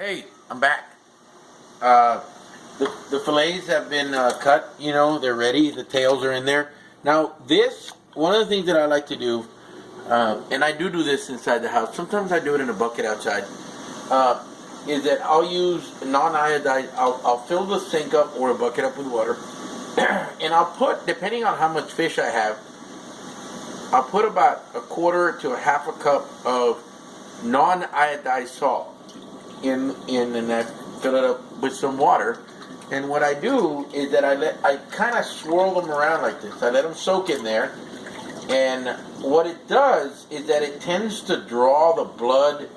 Hey, I'm back. The fillets have been cut, they're ready. The tails are in there. Now, one of the things that I like to do, and I do this inside the house, sometimes I do it in a bucket outside, is that I'll use non-iodized, I'll fill the sink up or a bucket up with water, and I'll put, depending on how much fish I have, I'll put about a quarter to a half a cup of non-iodized salt in and I fill it up with some water. And what I do is that I kind of swirl them around like this. I let them soak in there. And what it does is that it tends to draw the blood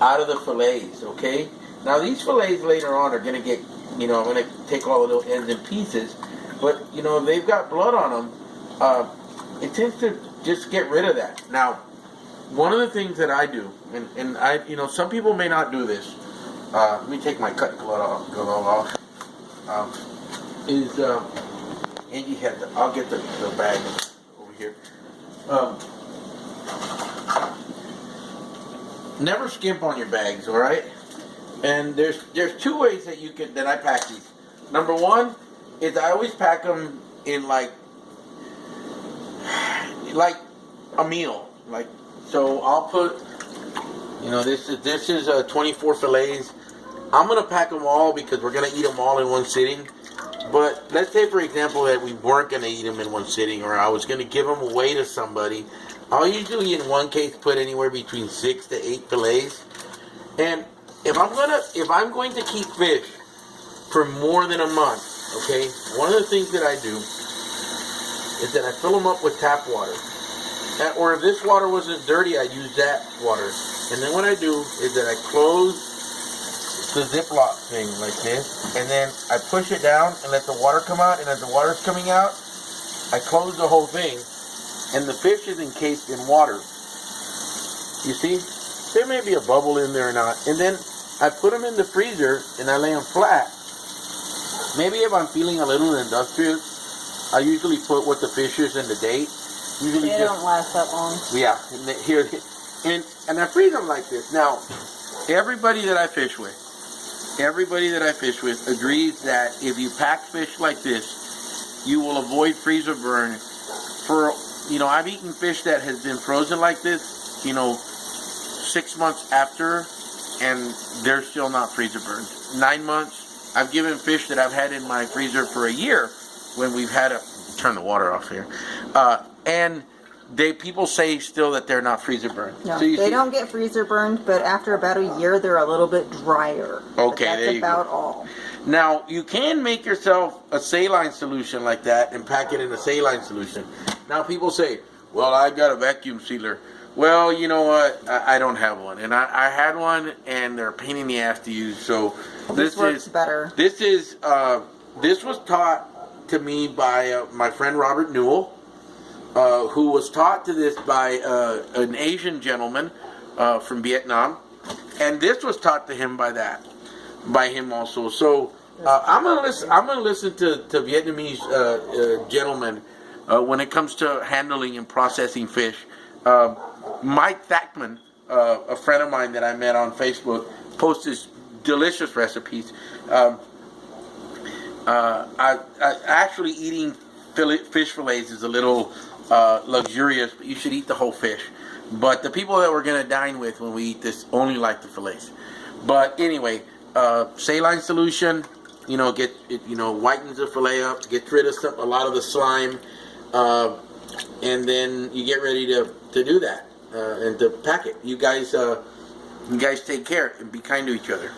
out of the fillets, okay? Now these fillets later on are going to get, I'm going to take all the little ends and pieces. But, if they've got blood on them, it tends to just get rid of that. Now, one of the things that I do, and I, some people may not do this. Let me take my cut glove off. Angie had I'll get the bag over here. Never skimp on your bags, all right? And there's two ways that I pack these. Number one is I always pack them in like a meal, so I'll put, this is 24 fillets. I'm gonna pack them all because we're gonna eat them all in one sitting. But let's say, for example, that we weren't gonna eat them in one sitting, or I was gonna give them away to somebody. I'll usually, in one case, put anywhere between 6 to 8 fillets. And if I'm going to keep fish for more than a month, okay, one of the things that I do is that I fill them up with tap water. Or if this water wasn't dirty, I'd use that water. And then what I do is that I close the Ziploc thing like this, and then I push it down and let the water come out, and as the water's coming out, I close the whole thing, and the fish is encased in water. You see? There may be a bubble in there or not. And then I put them in the freezer, and I lay them flat. Maybe if I'm feeling a little industrious, I usually put what the fish is and the date. Usually they don't last that long. Yeah, and I freeze them like this. Now, everybody that I fish with agrees that if you pack fish like this, you will avoid freezer burn. I've eaten fish that has been frozen like this, 6 months after, and they're still not freezer burned. 9 months. I've given fish that I've had in my freezer for a year when we've had turn the water off here. And people say still that they're not freezer burned. No, so they don't get freezer burned, but after about a year, they're a little bit drier. Okay, that's there you about go. all. Now, you can make yourself a saline solution like that and pack it in a saline solution. Now, people say, well, I've got a vacuum sealer. Well, you know what? I don't have one. And I had one, and they're a pain in the ass to use. So this works better. This was taught to me by my friend Robert Newell. Who was taught to this by an Asian gentleman from Vietnam, and this was taught to him by him also. So I'm gonna listen to Vietnamese gentlemen when it comes to handling and processing fish. Mike Thackman, a friend of mine that I met on Facebook, posts his delicious recipes. Actually eating fish fillets is a little luxurious, but you should eat the whole fish. But the people that we're going to dine with when we eat this only like the fillets. But anyway, saline solution, get it, whitens the fillet up, gets rid of a lot of the slime, and then you get ready to do that and to pack it. You guys take care and be kind to each other.